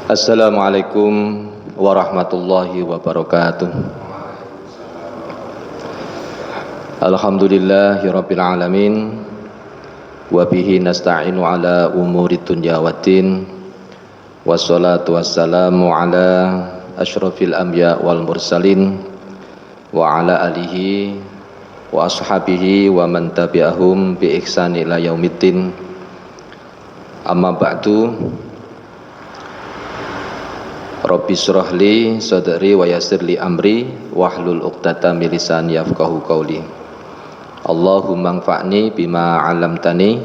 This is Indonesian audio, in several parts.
Assalamualaikum warahmatullahi wabarakatuh. Alhamdulillahirabbil alamin wa bihi nasta'inu ala umuri dunya waddin wassalatu wassalamu ala asyrafil anbiya wal mursalin wa ala alihi wa ashabihi wa man tabi'ahum bi ihsan ila yaumiddin. Amma ba'du. Rabbi shrah li sadri wa yassir li amri wahlul 'uqdatam min lisani yafqahu qawli. Allahumma anfa'ni bima 'allamtani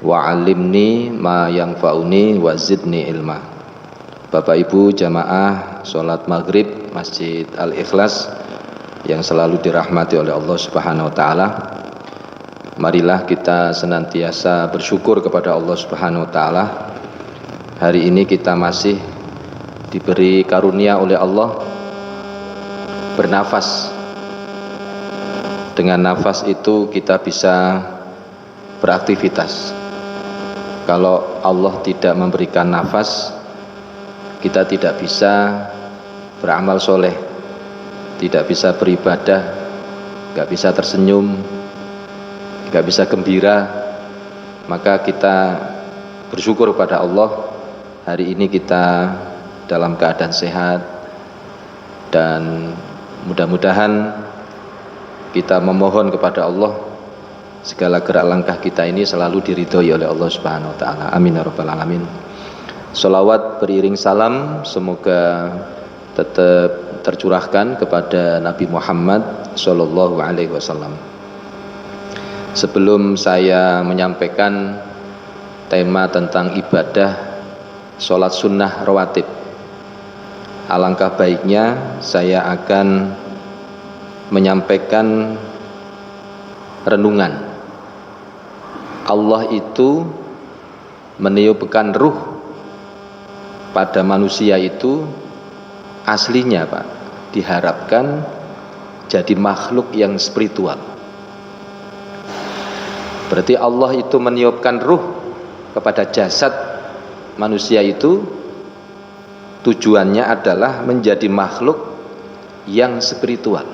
wa 'allimni ma yanfa'uni wa zidni ilma. Bapak Ibu jamaah salat maghrib Masjid Al-Ikhlas yang selalu dirahmati oleh Allah Subhanahu wa taala. Marilah kita senantiasa bersyukur kepada Allah Subhanahu wa taala. Hari ini kita masih diberi karunia oleh Allah bernafas. Dengan nafas itu kita bisa beraktivitas. Kalau Allah tidak memberikan nafas, kita tidak bisa beramal soleh, tidak bisa beribadah, gak bisa tersenyum, gak bisa gembira. Maka kita bersyukur kepada Allah, hari ini kita dalam keadaan sehat, dan mudah-mudahan kita memohon kepada Allah segala gerak langkah kita ini selalu diridhoi oleh Allah Subhanahu wa taala. Amin ya rabbal alamin. Sholawat beriring salam semoga tetap tercurahkan kepada Nabi Muhammad sallallahu alaihi wasallam. Sebelum saya menyampaikan tema tentang ibadah sholat sunnah rawatib, alangkah baiknya saya akan menyampaikan renungan. Allah itu meniupkan ruh pada manusia itu aslinya Pak, diharapkan jadi makhluk yang spiritual. Berarti Allah itu meniupkan ruh kepada jasad manusia itu tujuannya adalah menjadi makhluk yang spiritual.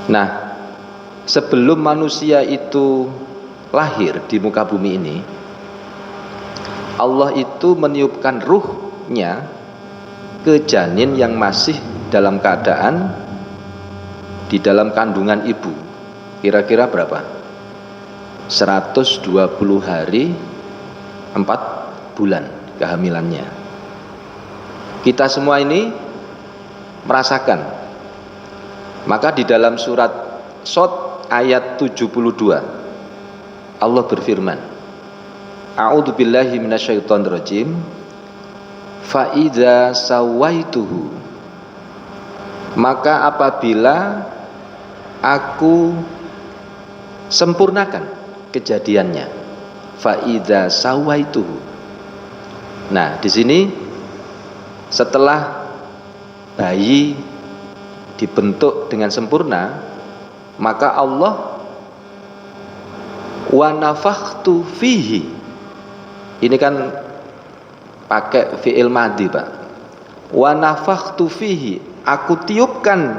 Nah, sebelum manusia itu lahir di muka bumi ini, Allah itu meniupkan ruhnya ke janin yang masih dalam keadaan di dalam kandungan ibu. Kira-kira berapa? 120 hari 4 bulan kehamilannya. Kita semua ini merasakan. Maka di dalam surat Shad ayat 72 Allah berfirman, A'udzu billahi minasyaitonir rajim. Fa idza sawaituhu, maka apabila aku sempurnakan kejadiannya. Fa idza sawaituhu. Nah, di sini setelah bayi dibentuk dengan sempurna, maka Allah wa nafakhtu fihi. Ini kan pakai fi'il madhi Pak. Wa nafakhtu fihi, aku tiupkan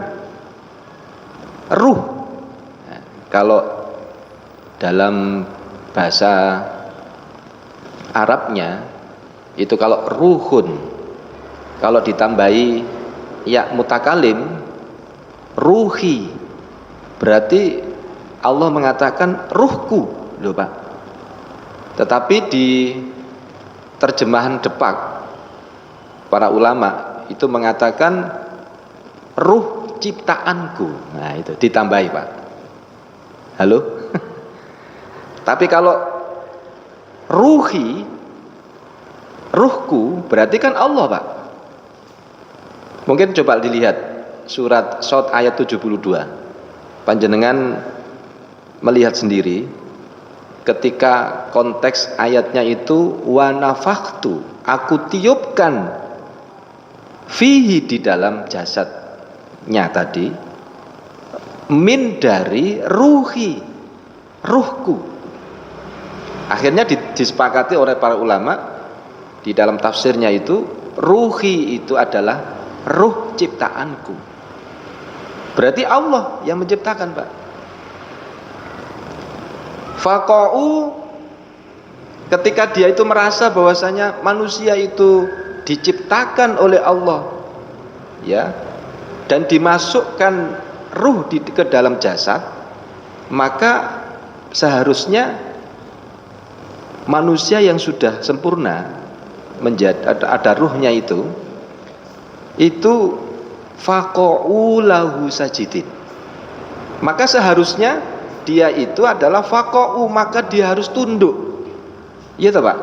ruh. Nah, kalau dalam bahasa Arabnya itu kalau ruhun, kalau ditambahi ya mutakalim, ruhi, berarti Allah mengatakan ruhku loh Pak. Tetapi di terjemahan Depak para ulama itu mengatakan ruh ciptaanku. Nah itu ditambahi Pak. Halo. Tapi kalau ruhi, ruhku, berarti kan Allah Pak. Mungkin coba dilihat surat Shad ayat 72. Panjenengan melihat sendiri ketika konteks ayatnya itu wa nafakhtu, aku tiupkan fihi, di dalam jasadnya tadi, min, dari ruhi, ruhku. Akhirnya disepakati oleh para ulama di dalam tafsirnya itu ruhi itu adalah ruh ciptaanku. Berarti Allah yang menciptakan, Pak. Faqa'u, ketika dia itu merasa bahwasanya manusia itu diciptakan oleh Allah, ya, dan dimasukkan ruh ke dalam jasad, maka seharusnya manusia yang sudah sempurna menjadi ada ruhnya itu faqa'u lahu sajidin. Maka seharusnya dia itu adalah faqa'u, maka dia harus tunduk. Iya toh, Pak?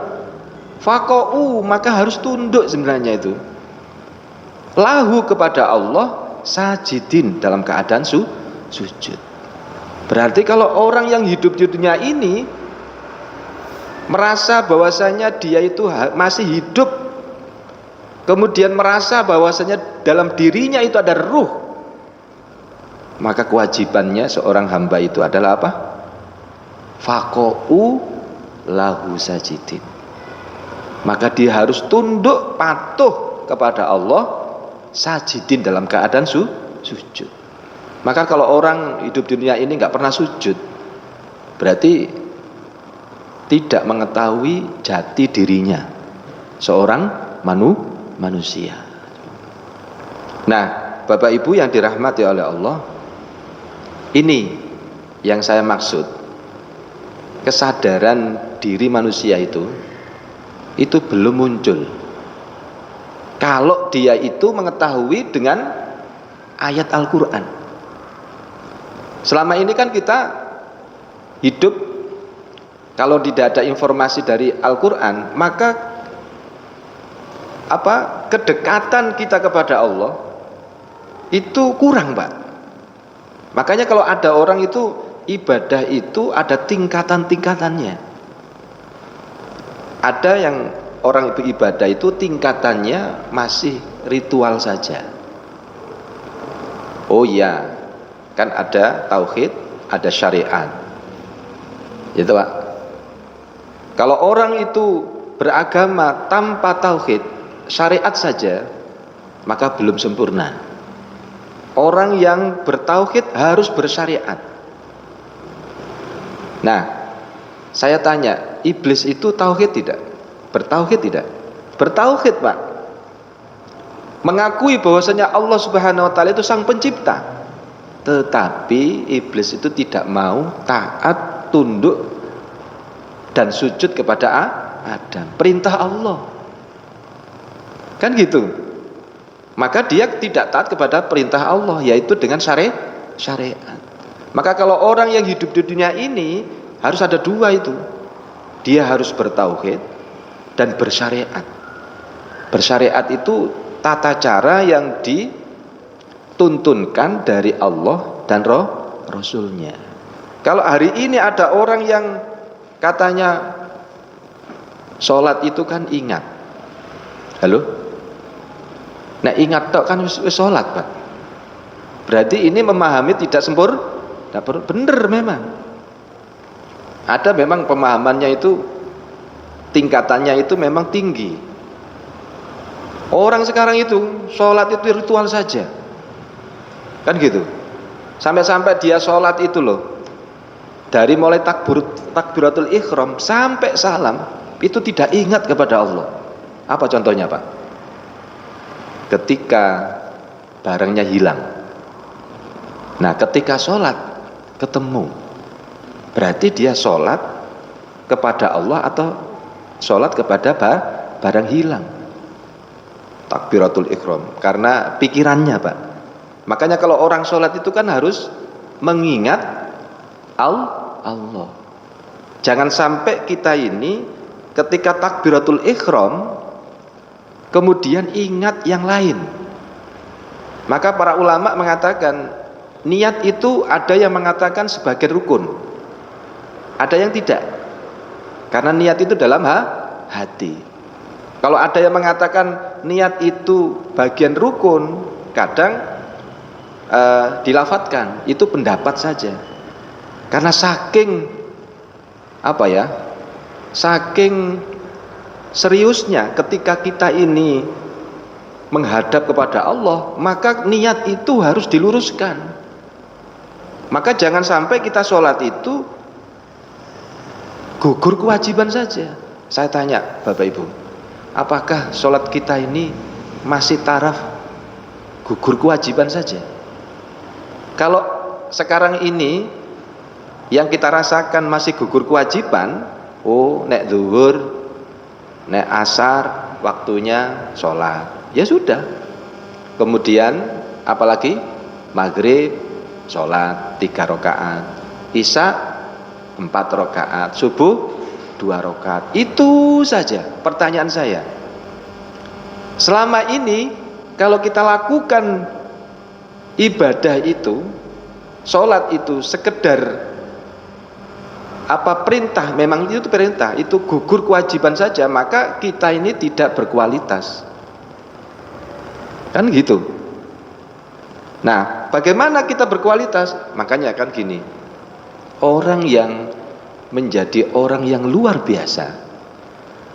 Faqa'u, maka harus tunduk sebenarnya itu. Lahu, kepada Allah, sajidin, dalam keadaan sujud. Berarti kalau orang yang hidup di dunia ini merasa bahwasanya dia itu masih hidup, kemudian merasa bahwasanya dalam dirinya itu ada ruh, maka kewajibannya seorang hamba itu adalah apa? Faqa'u lahu sajidin. Maka dia harus tunduk patuh kepada Allah, sajidin, dalam keadaan sujud. Maka kalau orang hidup di dunia ini nggak pernah sujud, berarti tidak mengetahui jati dirinya seorang manusia. Nah, Bapak Ibu yang dirahmati oleh Allah, ini yang saya maksud. Kesadaran diri manusia itu belum muncul kalau dia itu mengetahui dengan ayat Al-Quran. Selama ini kan kita hidup, kalau tidak ada informasi dari Al-Quran, maka kedekatan kita kepada Allah itu kurang, Pak. Makanya kalau ada orang itu ibadah itu ada tingkatan-tingkatannya. Ada yang orang ibadah itu tingkatannya masih ritual saja. Oh iya, kan ada tauhid, ada syariat. Gitu, Pak. Kalau orang itu beragama tanpa tauhid, syariat saja, maka belum sempurna. Orang yang bertauhid harus bersyariat. Nah, saya tanya, iblis itu tauhid tidak? Bertauhid tidak? Bertauhid, Pak. Mengakui bahwasanya Allah Subhanahu wa taala itu sang pencipta. Tetapi iblis itu tidak mau taat, tunduk dan sujud kepada Adam, perintah Allah. Kan gitu. Maka dia tidak taat kepada perintah Allah, yaitu dengan syariat. Maka kalau orang yang hidup di dunia ini harus ada dua itu. Dia harus bertauhid dan bersyariat. Bersyariat itu tata cara yang dituntunkan dari Allah dan Rasulnya. Kalau hari ini ada orang yang katanya sholat itu kan ingat. Halo? Nah, ingat tok kan wis sholat, Pak. Berarti ini memahami tidak sempurna. Bener memang. Ada memang pemahamannya itu, tingkatannya itu memang tinggi. Orang sekarang itu sholat itu ritual saja, kan gitu. Sampai-sampai dia sholat itu loh, dari mulai takbiratul ihram sampai salam itu tidak ingat kepada Allah. Apa contohnya, Pak? Ketika barangnya hilang. Nah, ketika sholat ketemu, berarti dia sholat kepada Allah atau sholat kepada barang hilang. Takbiratul ihram, karena pikirannya, Pak. Makanya kalau orang sholat itu kan harus mengingat Allah. Jangan sampai kita ini ketika takbiratul ihram kemudian ingat yang lain. Maka para ulama mengatakan niat itu ada yang mengatakan sebagai rukun, ada yang tidak, karena niat itu dalam hati. Kalau ada yang mengatakan niat itu bagian rukun, kadang dilafatkan, itu pendapat saja. Karena saking saking seriusnya ketika kita ini menghadap kepada Allah, maka niat itu harus diluruskan. Maka jangan sampai kita sholat itu gugur kewajiban saja. Saya tanya Bapak Ibu, apakah sholat kita ini masih taraf gugur kewajiban saja? Kalau sekarang ini yang kita rasakan masih gugur kewajiban, oh nek zuhur, nek asar waktunya sholat, ya sudah. Kemudian apalagi maghrib sholat 3 rakaat, isya 4 rakaat, subuh 2 rakaat. Itu saja. Pertanyaan saya, selama ini kalau kita lakukan ibadah itu, sholat itu sekedar apa perintah, memang itu perintah, itu gugur kewajiban saja, maka kita ini tidak berkualitas. Kan gitu. Nah, bagaimana kita berkualitas? Makanya kan gini, orang yang menjadi orang yang luar biasa,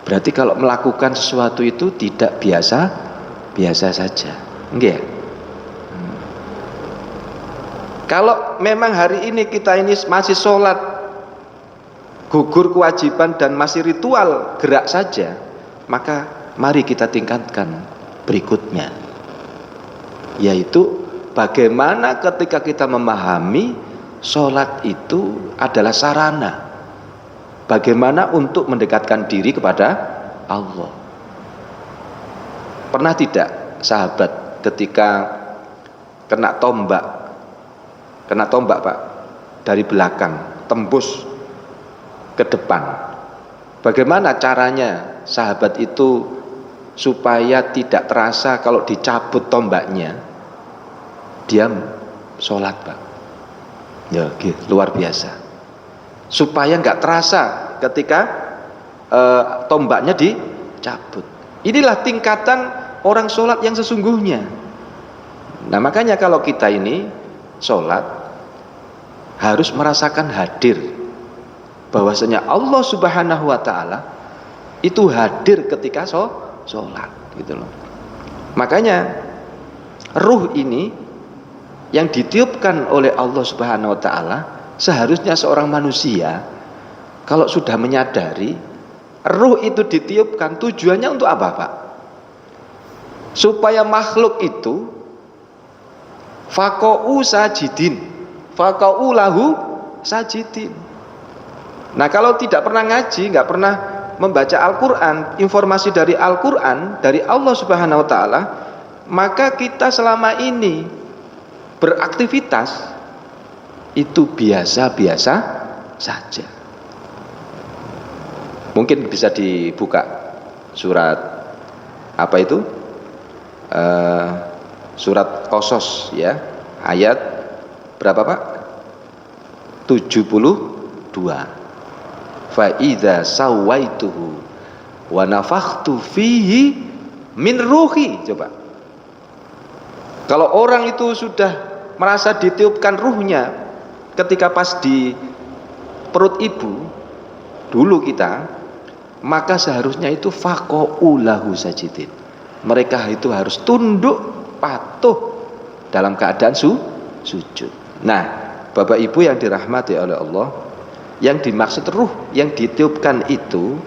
berarti kalau melakukan sesuatu itu tidak biasa saja, enggak? Kalau memang hari ini kita ini masih sholat gugur kewajiban dan masih ritual gerak saja, maka mari kita tingkatkan berikutnya, yaitu bagaimana ketika kita memahami sholat itu adalah sarana bagaimana untuk mendekatkan diri kepada Allah. Pernah tidak sahabat ketika kena tombak Pak, dari belakang tembus ke depan, bagaimana caranya sahabat itu supaya tidak terasa kalau dicabut tombaknya? Dia sholat Pak, ya luar biasa, supaya nggak terasa ketika tombaknya dicabut. Inilah tingkatan orang sholat yang sesungguhnya. Nah makanya kalau kita ini sholat harus merasakan hadir, bahwasanya Allah Subhanahu wa Ta'ala itu hadir ketika sholat, gitu loh. Makanya ruh ini yang ditiupkan oleh Allah Subhanahu wa Ta'ala, seharusnya seorang manusia kalau sudah menyadari ruh itu ditiupkan, tujuannya untuk apa Pak? Supaya makhluk itu faqa'u sajidin, faqa'u lahu sajidin. Nah kalau tidak pernah ngaji, nggak pernah membaca Al-Quran, informasi dari Al-Quran, dari Allah Subhanahu wa Ta'ala, maka kita selama ini beraktivitas itu biasa-biasa saja. Mungkin bisa dibuka surat apa itu? Surat Qasas ya, ayat berapa Pak? 72. Fa idza sawaituhu wa nafakhtu fihi min ruhi. Coba. Kalau orang itu sudah merasa ditiupkan ruhnya ketika pas di perut ibu dulu kita, maka seharusnya itu faqa'u lahu sajidin. Mereka itu harus tunduk patuh dalam keadaan sujud. Nah, Bapak Ibu yang dirahmati oleh Allah, yang dimaksud ruh yang ditiupkan itu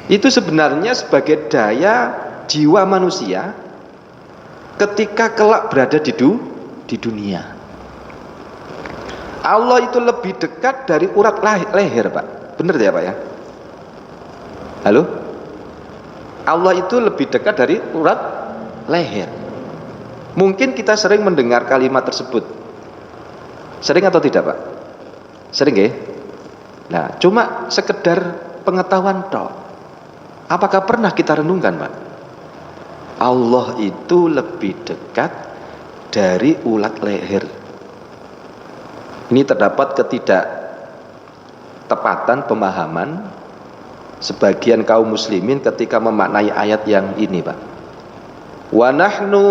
sebenarnya sebagai daya jiwa manusia ketika kelak berada di dunia. Allah itu lebih dekat dari urat leher Pak. Benar ya Pak ya? Halo? Allah itu lebih dekat dari urat leher. Mungkin kita sering mendengar kalimat tersebut. Sering atau tidak Pak? Sering ya? Nah, cuma sekedar pengetahuan toh. Apakah pernah kita renungkan Pak? Allah itu lebih dekat dari urat leher. Ini terdapat ketidaktepatan pemahaman sebagian kaum muslimin ketika memaknai ayat yang ini Pak. Wa nahnu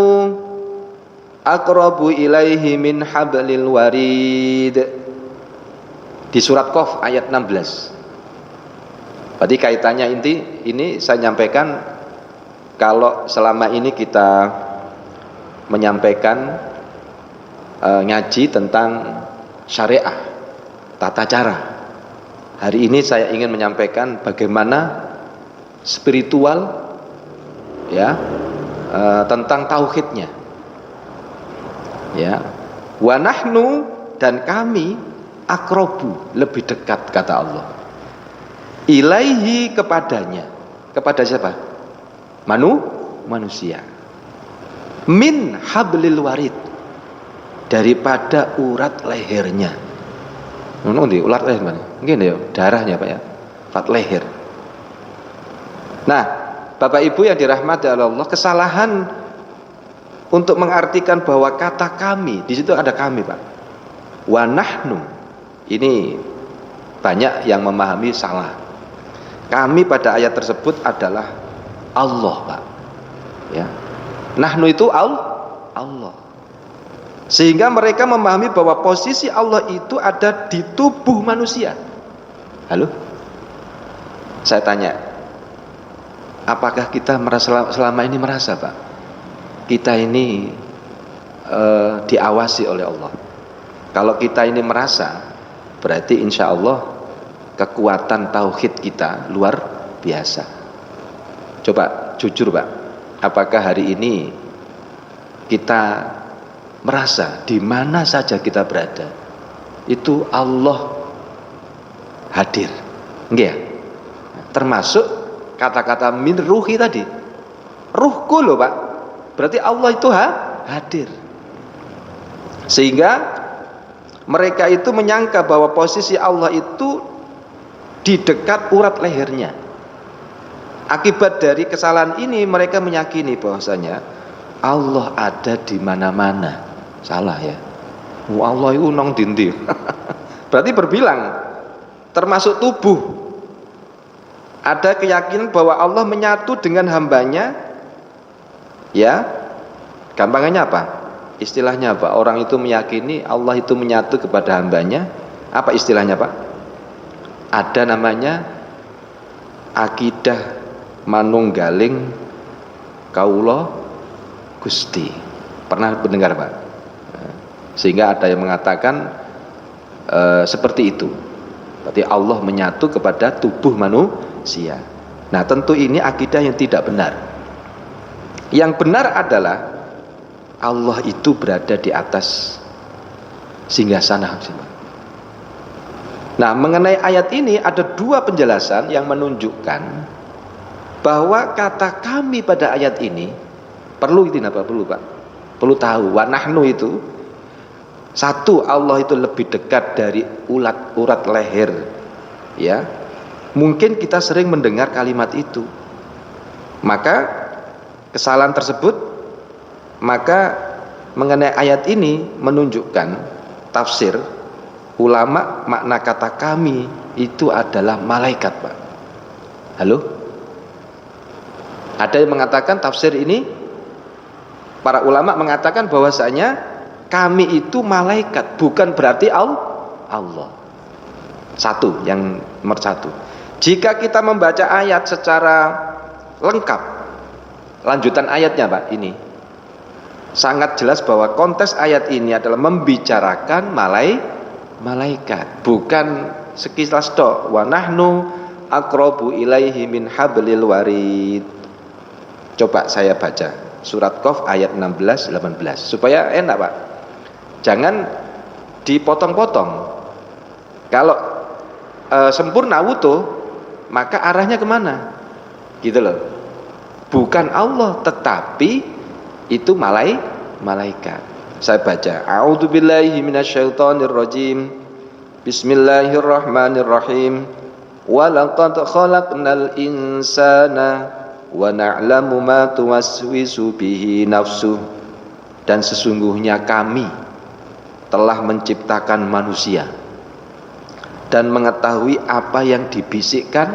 aqrabu ilaihi min hablil warid. Di surat Qaf ayat 16. Berarti kaitannya ini saya nyampaikan, kalau selama ini kita menyampaikan ngaji tentang syariah, tata cara. Hari ini saya ingin menyampaikan bagaimana spiritual, ya, tentang tauhidnya. Ya, wa nahnu, dan kami, akrobu, lebih dekat, kata Allah, ilaihi, kepadanya. Kepada siapa? Manusia. Min hablil warid, daripada urat lehernya. Urat leher mana? Mungkin ya darahnya Pak ya. Urat leher. Nah, Bapak Ibu yang dirahmati Allah, kesalahan untuk mengartikan bahwa kata kami, di situ ada kami Pak. Wa nahnu, ini banyak yang memahami salah. Kami pada ayat tersebut adalah Allah Pak. Ya. Nahnu itu Allah. Sehingga mereka memahami bahwa posisi Allah itu ada di tubuh manusia. Halo? Saya tanya, apakah kita selama ini merasa Pak, kita ini diawasi oleh Allah? Kalau kita ini merasa, berarti insya Allah kekuatan tauhid kita luar biasa. Coba jujur Pak, apakah hari ini kita merasa di mana saja kita berada itu Allah hadir? Enggak ya? Termasuk kata-kata min ruhi tadi, ruhku loh Pak, berarti Allah itu hadir. Sehingga mereka itu menyangka bahwa posisi Allah itu di dekat urat lehernya. Akibat dari kesalahan ini, mereka meyakini bahwasanya Allah ada di mana-mana. Salah ya. Allah itu nong dindi. Berarti berbilang, termasuk tubuh. Ada keyakinan bahwa Allah menyatu dengan hambanya. Ya, gampangannya apa? Istilahnya apa? Orang itu meyakini Allah itu menyatu kepada hambanya. Apa istilahnya Pak? Ada namanya akidah manunggaling kaula Gusti. Pernah mendengar Pak? Sehingga ada yang mengatakan seperti itu. Berarti Allah menyatu kepada tubuh manusia. Nah, tentu ini akidah yang tidak benar. Yang benar adalah Allah itu berada di atas singgasana. Nah, mengenai ayat ini ada dua penjelasan yang menunjukkan bahwa kata kami pada ayat ini perlu Pak. Perlu tahu, wa nahnu itu satu, Allah itu lebih dekat dari urat leher. Ya. Mungkin kita sering mendengar kalimat itu. Maka kesalahan tersebut, maka mengenai ayat ini menunjukkan tafsir ulama, makna kata kami itu adalah malaikat Pak. Halo? Ada yang mengatakan tafsir ini, para ulama mengatakan bahwasanya kami itu malaikat, bukan berarti Allah. Satu, yang nomor satu. Jika kita membaca ayat secara lengkap, lanjutan ayatnya Pak, ini sangat jelas bahwa konteks ayat ini adalah membicarakan malaikat, bukan sekilas tok. Wa nahnu aqrabu ilaihi min hablil warid. Coba saya baca surat Qaf ayat 16-18 supaya enak Pak. Jangan dipotong-potong. Kalau sempurna wutuh, maka arahnya kemana? Gitu loh. Bukan Allah, tetapi itu malaikat. Saya baca. A'udzubillahi minasyaitonirrajim. Bismillahirrahmanirrahim. Wa laqad khalaqnal insana wa na'lamu ma tuwaswisu bihi nafsuh. Dan sesungguhnya kami telah menciptakan manusia dan mengetahui apa yang dibisikkan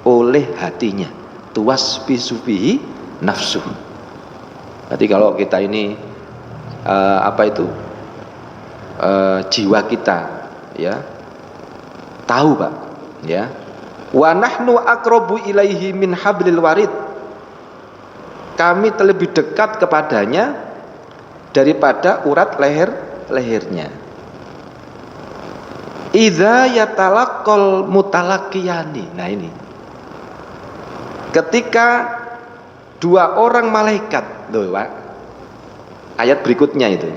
oleh hatinya. Tuwaswisu bihi nafsuh. Berarti kalau kita ini jiwa kita ya tahu Pak ya Wa nahnu aqrabu ilaihi min hablil warid. Kami lebih dekat kepadanya daripada urat lehernya. Idza yatalaqqal mutalaqiyani. Nah ini. Ketika dua orang malaikat, loh Pak. Ayat berikutnya itu.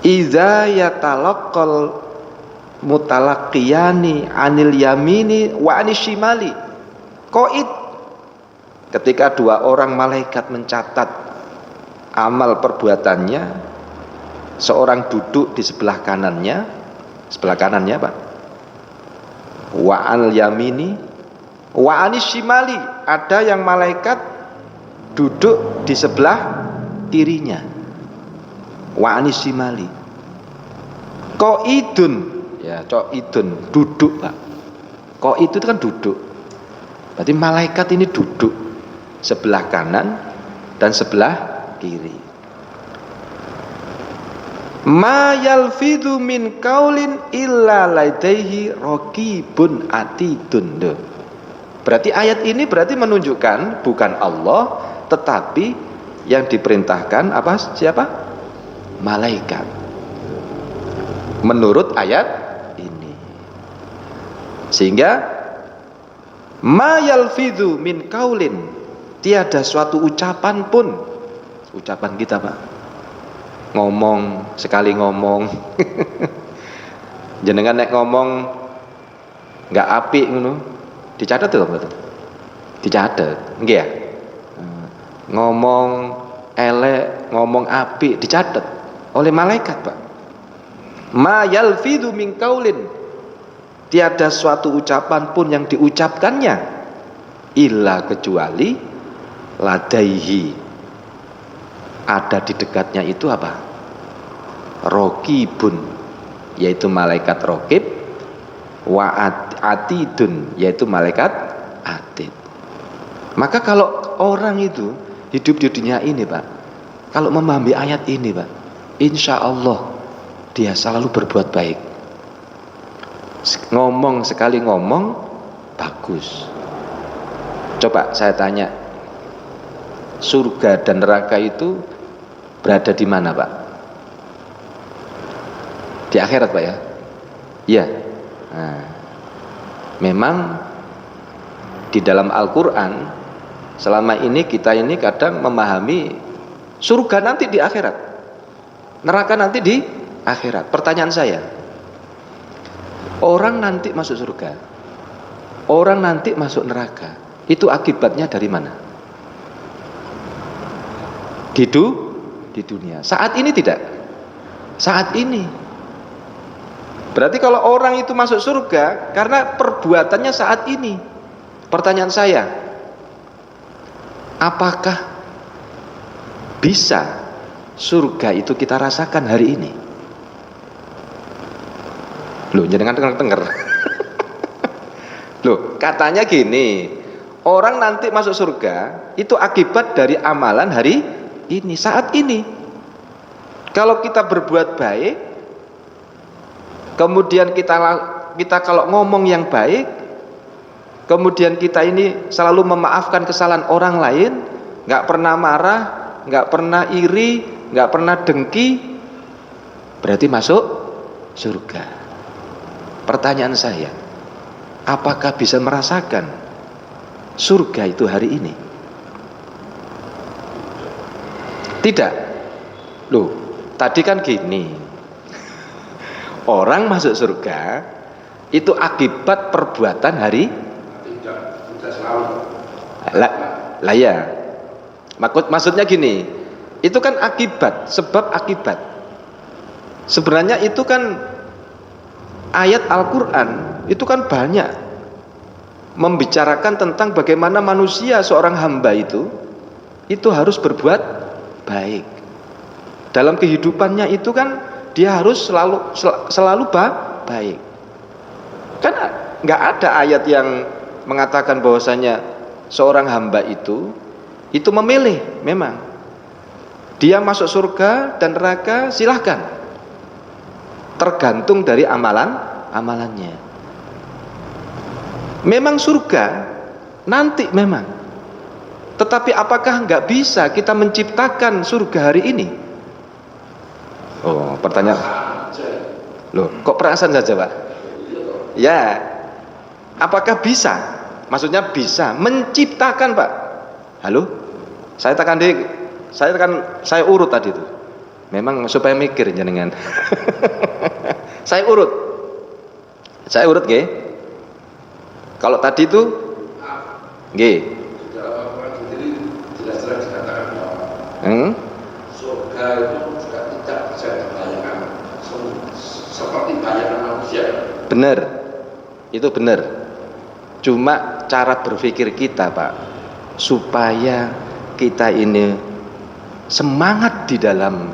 Idza yatalaqqal mutalaqiyani anil yamini wa anis shimali. Qaid. Ketika dua orang malaikat mencatat amal perbuatannya, seorang duduk di sebelah kanannya Pak. Wa al yamini wa anis shimali, ada yang malaikat duduk di sebelah kirinya. Wa anis shimali. Qaidun, ya qaidun, duduk Pak. Qaid itu kan duduk. Berarti malaikat ini duduk sebelah kanan dan sebelah kiri. Ma yalfidhu min qaulin illa ladaihi raqibun atidun. Berarti ayat ini berarti menunjukkan bukan Allah, tetapi yang diperintahkan apa? Siapa? Malaikat. Menurut ayat ini. Sehingga ma yalfidhu min qaulin, tiada suatu ucapan pun, ucapan kita Pak, ngomong sekali ngomong jenengan nek ngomong nggak apik ngono dicatat lho mboten? Dicatat nggih ya. Ngomong elek, ngomong apik dicatat oleh malaikat Pak. Ma yalfidhu min qaulin, tiada suatu ucapan pun yang diucapkannya illa kecuali ladaihi, ada di dekatnya itu apa? Raqibun, yaitu malaikat raqib, wa atidun, yaitu malaikat atid. Maka kalau orang itu hidup di dunia ini Pak, kalau memahami ayat ini Pak, insya Allah dia selalu berbuat baik. Ngomong sekali ngomong bagus. Coba saya tanya, surga dan neraka itu berada di mana Pak? Di akhirat Pak ya? Iya. Nah, memang di dalam Al-Quran selama ini kita ini kadang memahami surga nanti di akhirat, neraka nanti di akhirat. Pertanyaan saya, orang nanti masuk surga, orang nanti masuk neraka, itu akibatnya dari mana? Di dunia. Saat ini tidak. Saat ini. Berarti kalau orang itu masuk surga karena perbuatannya saat ini. Pertanyaan saya, apakah bisa surga itu kita rasakan hari ini? Loh, jangan denger. Loh, katanya gini, orang nanti masuk surga itu akibat dari amalan hari ini, saat ini. Kalau kita berbuat baik, kemudian kita kalau ngomong yang baik, kemudian kita ini selalu memaafkan kesalahan orang lain, nggak pernah marah, nggak pernah iri, nggak pernah dengki, berarti masuk surga. Pertanyaan saya, apakah bisa merasakan surga itu hari ini? Tidak. Loh, tadi kan gini, orang masuk surga itu akibat perbuatan hari. Tidak selalu. Lah ya. Maksudnya gini, itu kan akibat, sebab akibat. Sebenarnya itu kan ayat Al-Quran itu kan banyak membicarakan tentang bagaimana manusia, seorang hamba itu harus berbuat baik. Dalam kehidupannya itu kan dia harus selalu baik. Kan nggak ada ayat yang mengatakan bahwasanya seorang hamba itu memilih. Memang dia masuk surga dan neraka silahkan, tergantung dari amalannya. Memang surga nanti memang. Tetapi apakah nggak bisa kita menciptakan surga hari ini? Oh, pertanyaan. Loh, kok perasaan saja, Pak? Ya, apakah bisa? Maksudnya bisa menciptakan, Pak. Halo? Saya urut tadi itu. Memang supaya mikir jenengan. Saya urut, nggih. Kalau tadi itu nggih. Jelas-jelas dikatakan bahwa surga itu juga tidak bisa dibayangkan seperti bayangan manusia. Benar, itu benar. Cuma cara berpikir kita, Pak, supaya kita ini semangat di dalam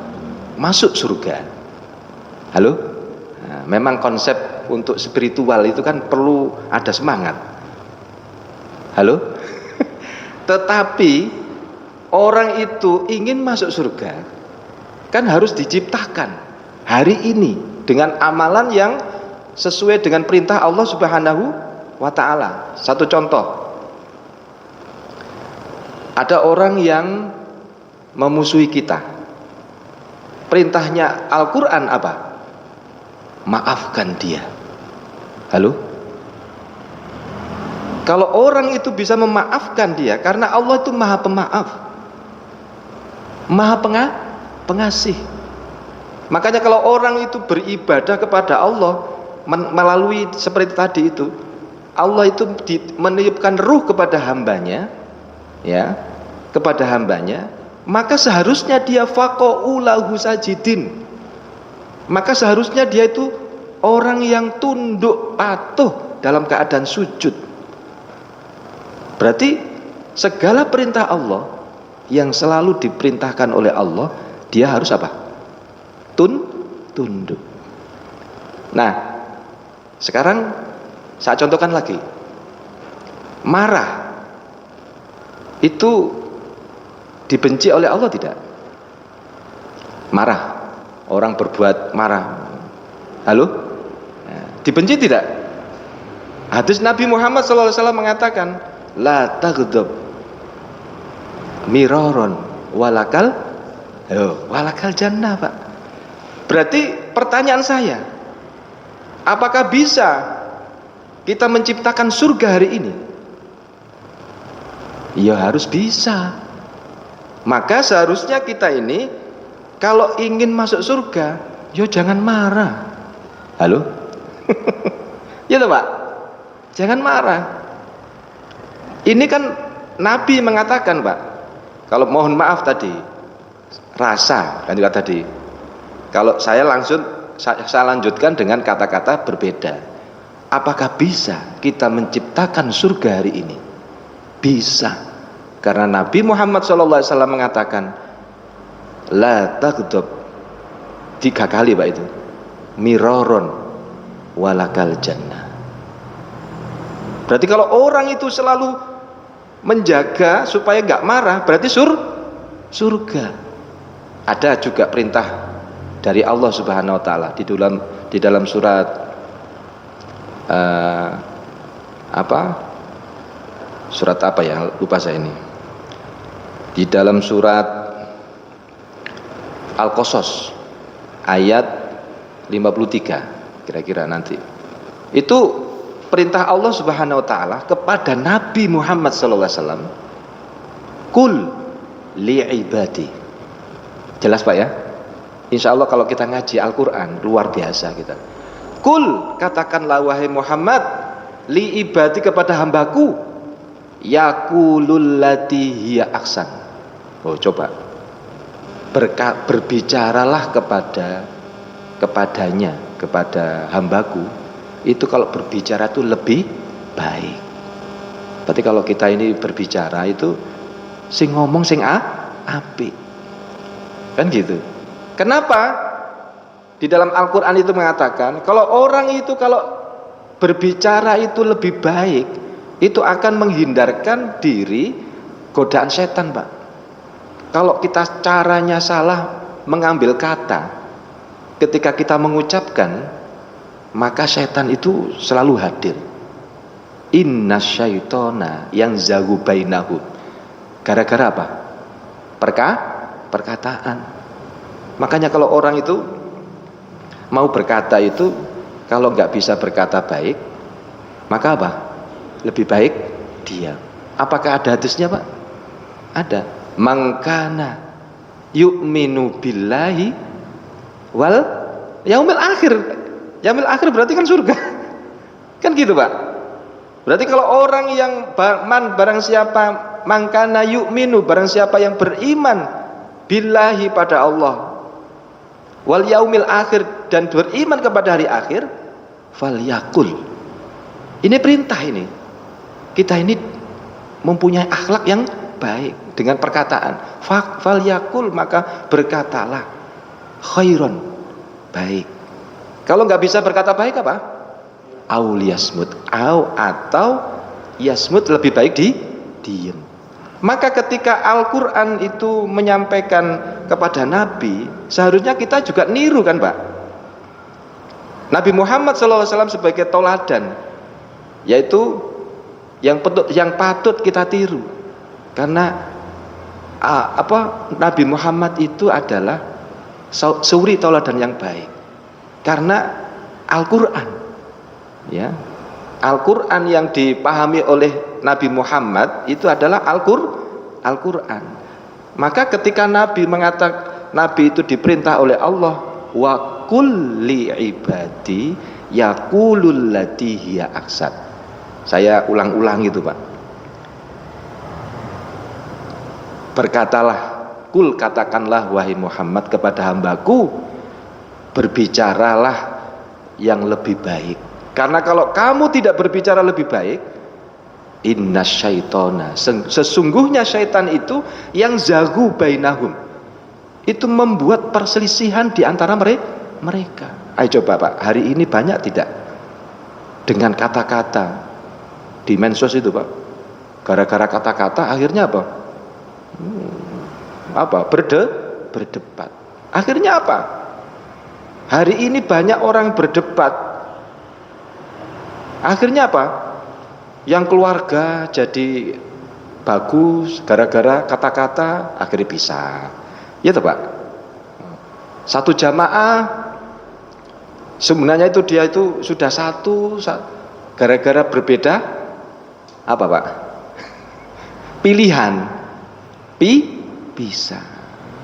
masuk surga. Halo? Nah, memang konsep untuk spiritual itu kan perlu ada semangat. Halo? Tetapi orang itu ingin masuk surga kan harus diciptakan hari ini dengan amalan yang sesuai dengan perintah Allah Subhanahu wa ta'ala. Satu contoh, ada orang yang memusuhi kita, perintahnya Al-Quran apa? Maafkan dia. Halo? Kalau orang itu bisa memaafkan dia, karena Allah itu maha pemaaf, maha pengasih. Makanya kalau orang itu beribadah kepada Allah melalui seperti tadi itu, Allah itu meniupkan ruh kepada hambanya, ya, kepada hambanya, maka seharusnya dia faqa'u lahu sajidin, maka seharusnya dia itu orang yang tunduk patuh dalam keadaan sujud. Berarti segala perintah Allah yang selalu diperintahkan oleh Allah, dia harus apa? Tunduk. Nah, sekarang saya contohkan lagi. Marah itu dibenci oleh Allah tidak? Marah, orang berbuat marah, halo? Nah, dibenci tidak? Hadis Nabi Muhammad SAW mengatakan, la taghdab miraron walakal jannah, Pak. Berarti pertanyaan saya, apakah bisa kita menciptakan surga hari ini? Ya harus bisa. Maka seharusnya kita ini kalau ingin masuk surga, yo jangan marah. Halo? Ya toh, Pak? Jangan marah. Ini kan Nabi mengatakan, Pak, kalau mohon maaf tadi, rasa kan juga tadi. Kalau saya lanjutkan dengan kata-kata berbeda. Apakah bisa kita menciptakan surga hari ini? Bisa. Karena Nabi Muhammad SAW mengatakan, la taghdab, 3 kali, Pak, itu. Miraron walakal jannah. Berarti kalau orang itu selalu menjaga supaya nggak marah, berarti surga. Ada juga perintah dari Allah Subhanahu wa taala di dalam surat surat apa ya, lupa saya ini. Di dalam surat Al-Qasas ayat 53 kira-kira nanti. Itu perintah Allah Subhanahu wa taala kepada Nabi Muhammad sallallahu alaihi wasallam, "Qul li ibadi." Jelas, Pak, ya? Insya Allah kalau kita ngaji Al-Quran luar biasa kita. Qul, katakanlah wahai Muhammad, li ibadi, kepada hambaku, yaqulul lati hiya ahsan. Oh, coba berbicaralah kepadanya, kepada hambaku, itu kalau berbicara itu lebih baik. Berarti kalau kita ini berbicara itu sing ngomong sing apik, kan gitu. Kenapa? Di dalam Al-Quran itu mengatakan, kalau orang itu kalau berbicara itu lebih baik, itu akan menghindarkan diri godaan setan, Pak. Kalau kita caranya salah mengambil kata ketika kita mengucapkan, maka setan itu selalu hadir. Inna syaitona yang zagu bainahum. Gara-gara apa? Perkataan. Makanya kalau orang itu mau berkata itu, kalau nggak bisa berkata baik, maka apa? Lebih baik diam. Apakah ada hadisnya, Pak? Ada. Mangkana yu'minu billahi wal yaumil akhir. Yaumil akhir berarti kan surga. Kan gitu, Pak. Berarti kalau orang yang barang siapa mangkana yu'minu, barang siapa yang beriman billahi pada Allah wal yaumil akhir, dan beriman kepada hari akhir, falyakul. Ini perintah ini. Kita ini mempunyai akhlak yang baik dengan perkataan. Falyakul, maka berkatalah khairon, baik. Kalau nggak bisa berkata baik apa? Aul yasmut, atau yasmut, lebih baik diem. Maka ketika Al-Quran itu menyampaikan kepada Nabi, seharusnya kita juga niru kan, Pak? Nabi Muhammad SAW sebagai toladan, yaitu yang patut kita tiru. Karena Nabi Muhammad itu adalah suri toladan yang baik. Karena Al-Quran, ya, Al-Quran yang dipahami oleh Nabi Muhammad itu adalah Al-Quran. Maka ketika Nabi itu diperintah oleh Allah, wa kulli ibadi yaqulul lati hiya ahsan. Saya ulang-ulang itu, Pak. Berkatalah, kul, katakanlah wahai Muhammad kepada hambaku, berbicaralah yang lebih baik. Karena kalau kamu tidak berbicara lebih baik, inna syaitona, sesungguhnya syaitan itu yang zagu bainahum, itu membuat perselisihan di antara mereka. Ayo coba, Pak, hari ini banyak tidak dengan kata-kata di medsos itu, Pak? Gara-gara kata-kata akhirnya apa? Berdebat. Akhirnya apa? Hari ini banyak orang berdebat. Akhirnya apa? Yang keluarga jadi bagus gara-gara kata-kata, akhirnya pisah. Ya toh, Pak? Satu jamaah sebenarnya itu dia itu sudah satu, gara-gara berbeda apa, Pak? Pilihan. Bisa.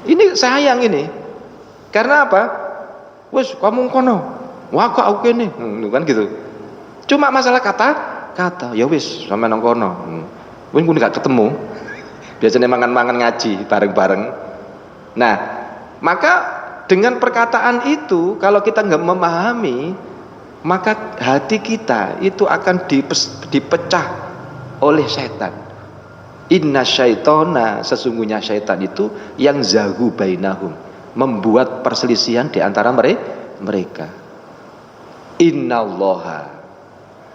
Ini sayang ini. Karena apa? Wes kamu kono. Wah kok aku kene. Kan gitu. Cuma masalah kata, ya wis sampe nang kono. Wis ku gak ketemu. Biasanya mangan-mangan ngaji bareng-bareng. Nah, maka dengan perkataan itu kalau kita nggak memahami, maka hati kita itu akan dipecah oleh setan. Inna syaitona, sesungguhnya syaitan itu yang zagu bainahum, membuat perselisihan di antara mereka. Innallaha,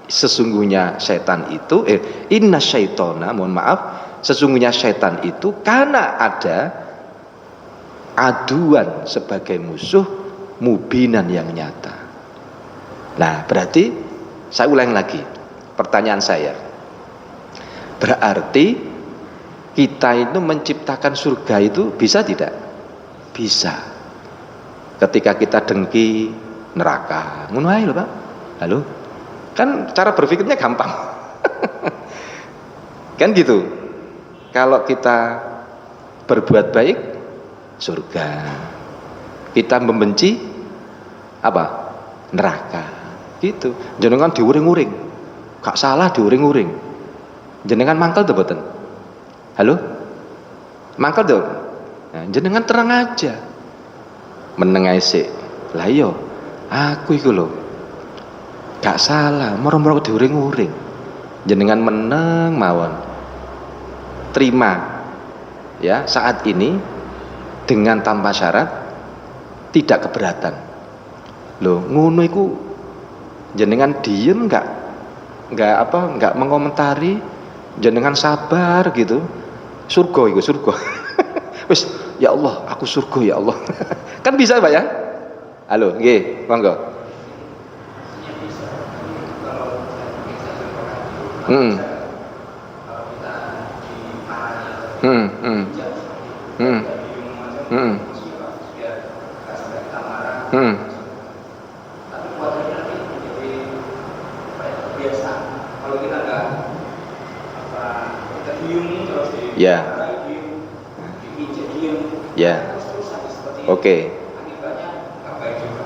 sesungguhnya syaitan itu inna syaitona, mohon maaf, sesungguhnya syaitan itu karena ada aduan sebagai musuh mubinan yang nyata. Nah, berarti saya ulang lagi pertanyaan saya. Berarti kita itu menciptakan surga itu bisa tidak? Bisa. Ketika kita dengki neraka, ngono ae lho, Pak. Halo? Kan cara berpikirnya gampang. Kan gitu. Kalau kita berbuat baik, surga. Kita membenci apa? Neraka. Gitu. Jenengan diuring-uring. Gak salah diuring-uring. Jenengan mangkel to mboten? Halo? Mangkel to? Nah, jenengan terang aja. Meneng ae sik. Lah iya, aku iku lho. Gak salah, moro-moro diuring-uring. Jenengan meneng mawon. Terima. Ya, saat ini dengan tanpa syarat, tidak keberatan. Loh, ngono iku jenengan diem enggak mengomentari, jenengan sabar gitu. Surga iku, surga. Wis, ya Allah, aku surga ya Allah. Kan bisa, Pak ya? Halo, nggih, monggo. Hmm. Hmm. Hmm. Hmm. Hmm. Hmm. Ya. Ya. Oke.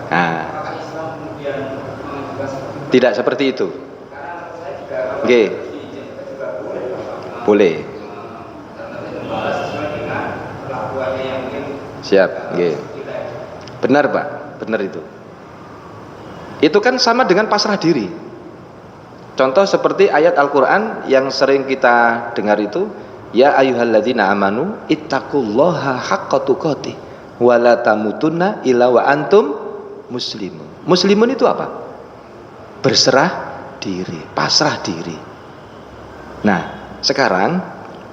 Nah, tidak seperti itu. Oke. Boleh. Siap. Oke. Benar, Pak. Benar itu. Itu kan sama dengan pasrah diri. Contoh seperti ayat Al-Quran yang sering kita dengar itu, ya ayyuhalladzina amanu ittaqullaha haqqa tuqatih wa la tamutunna illa wa antum muslimun. Muslimun itu apa? Berserah diri, pasrah diri. Nah, sekarang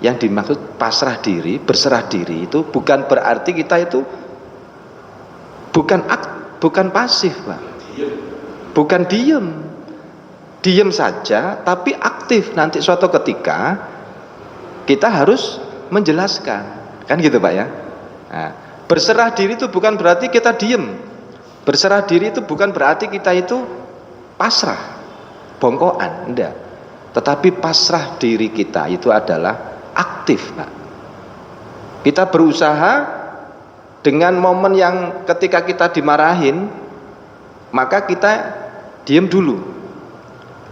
yang dimaksud pasrah diri, berserah diri itu bukan berarti kita itu bukan pasif, Pak. Bukan diem saja, tapi aktif. Nanti suatu ketika kita harus menjelaskan, kan gitu, Pak ya. Nah, berserah diri itu bukan berarti kita diem. Berserah diri itu bukan berarti kita itu pasrah, bongkoan, enggak. Tetapi pasrah diri kita itu adalah aktif, Pak. Kita berusaha dengan momen yang ketika kita dimarahin, maka kita diem dulu.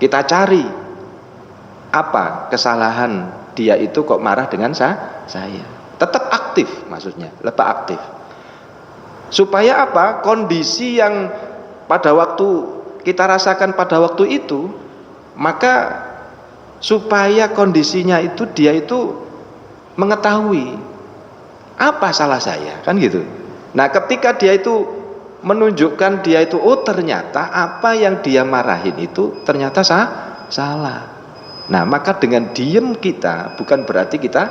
Kita cari apa kesalahan dia itu kok marah dengan saya. Tetap aktif, maksudnya lebih aktif. Supaya apa? Kondisi yang pada waktu kita rasakan pada waktu itu, maka supaya kondisinya itu dia itu mengetahui apa salah saya, kan gitu. Nah, ketika dia itu menunjukkan dia itu, oh ternyata apa yang dia marahin itu ternyata salah. Nah, maka dengan diem kita bukan berarti kita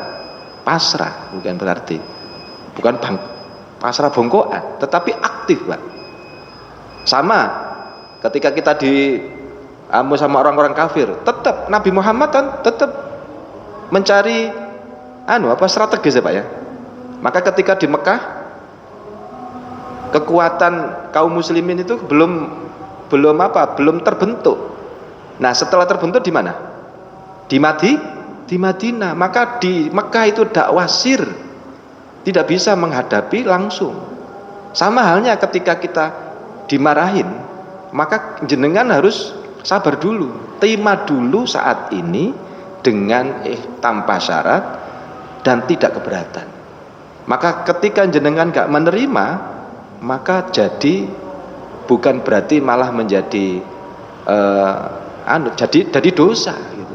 pasrah, bukan berarti, bukan pasrah bongkoan, tetapi aktif, Pak. Sama ketika kita sama orang-orang kafir, tetap Nabi Muhammad kan tetap mencari strategis ya, Pak ya. Maka ketika di Mekah, kekuatan kaum muslimin itu belum terbentuk. Nah, setelah terbentuk di mana? Di Madinah. Maka di Mekah itu dakwah sir, tidak bisa menghadapi langsung. Sama halnya ketika kita dimarahin, maka jenengan harus sabar dulu, terima dulu saat ini dengan tanpa syarat dan tidak keberatan. Maka ketika jenengan gak menerima, maka jadi bukan berarti malah menjadi jadi dosa gitu.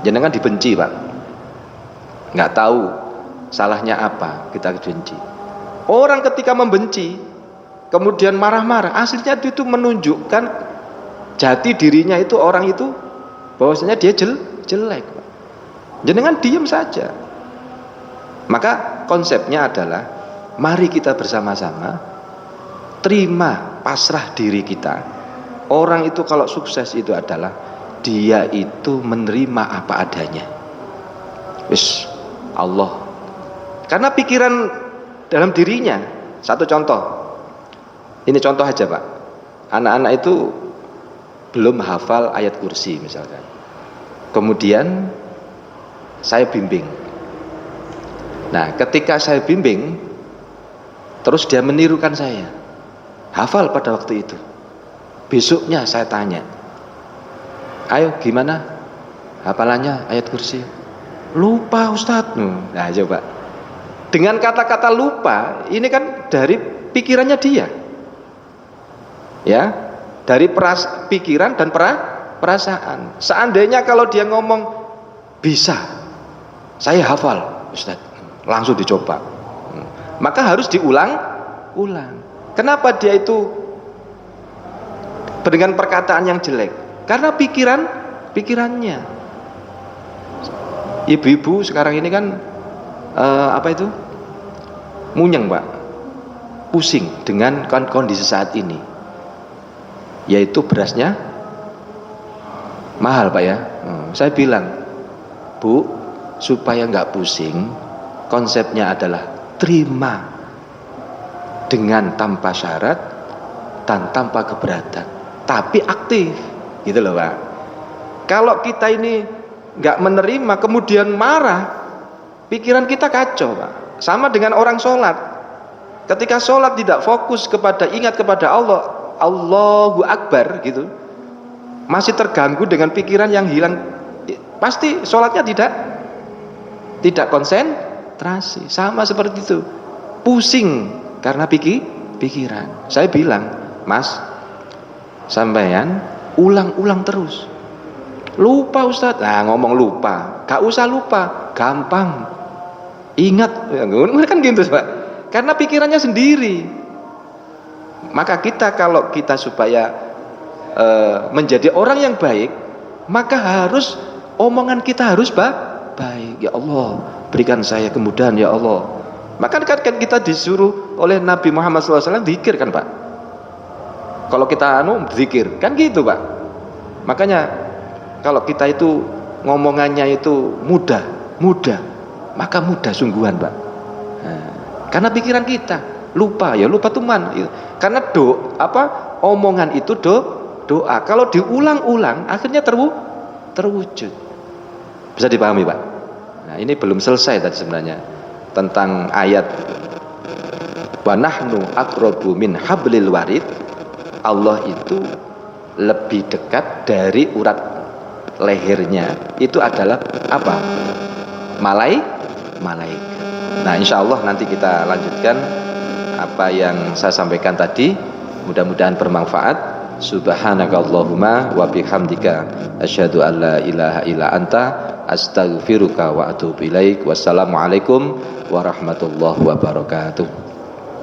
Jenengan dibenci, Pak. Nggak tahu salahnya apa, kita benci. Orang ketika membenci kemudian marah-marah, aslinya itu menunjukkan jati dirinya itu, orang itu bahwasanya dia jelek, Pak. Jenengan diam saja. Maka konsepnya adalah mari kita bersama-sama terima pasrah diri kita. Orang itu kalau sukses itu adalah dia itu menerima apa adanya. Wis Allah. Karena pikiran dalam dirinya. Satu contoh. Ini contoh aja, Pak. Anak-anak itu belum hafal ayat kursi misalkan. Kemudian saya bimbing. Nah, ketika saya bimbing, terus dia menirukan saya. Hafal pada waktu itu. Besoknya saya tanya, ayo gimana hafalannya ayat kursi? Lupa, Ustadz. Nah, coba. Dengan kata-kata lupa, ini kan dari pikirannya dia. Ya, dari pikiran dan perasaan. Seandainya kalau dia ngomong bisa, saya hafal, Ustadz, langsung dicoba. Maka harus diulang. Kenapa dia itu dengan perkataan yang jelek? Karena pikirannya. Ibu-ibu sekarang ini kan munyeng, Pak, pusing dengan kondisi saat ini, yaitu berasnya mahal, Pak ya, Saya bilang, Bu, supaya nggak pusing, konsepnya adalah terima dengan tanpa syarat dan tanpa keberatan, tapi aktif, gitu loh Pak. Kalau kita ini nggak menerima kemudian marah, pikiran kita kacau Pak. Sama dengan orang sholat, ketika sholat tidak fokus kepada ingat kepada Allah, Allahu Akbar gitu, masih terganggu dengan pikiran yang hilang, pasti sholatnya tidak konsentrasi. Sama seperti itu, pusing karena pikiran. Saya bilang, Mas, sampean ulang-ulang terus. Lupa Ustadz, nah ngomong lupa, gak usah lupa, gampang, ingat, kan gitu Pak, karena pikirannya sendiri. Maka kalau kita supaya menjadi orang yang baik, maka harus omongan kita harus baik. Ya Allah, berikan saya kemudahan ya Allah. Maka kan kita disuruh oleh Nabi Muhammad SAW zikir kan Pak. Kalau kita zikir kan gitu Pak. Makanya kalau kita itu ngomongannya itu mudah, maka mudah sungguhan Pak. Karena pikiran kita lupa teman. Karena omongan itu doa. Kalau diulang-ulang akhirnya terwujud. Bisa dipahami Pak? Nah, ini belum selesai tadi sebenarnya tentang ayat wa nahnu aqrabu min hablil warid. Allah itu lebih dekat dari urat lehernya, itu adalah apa? Malaikat. Nah, insya Allah nanti kita lanjutkan apa yang saya sampaikan tadi. Mudah-mudahan bermanfaat. Subhanakallahumma wa bihamdika asyhadu an la ilaha illa anta astaghfiruka wa atubu ilaik. Wassalamualaikum warahmatullahi wabarakatuh.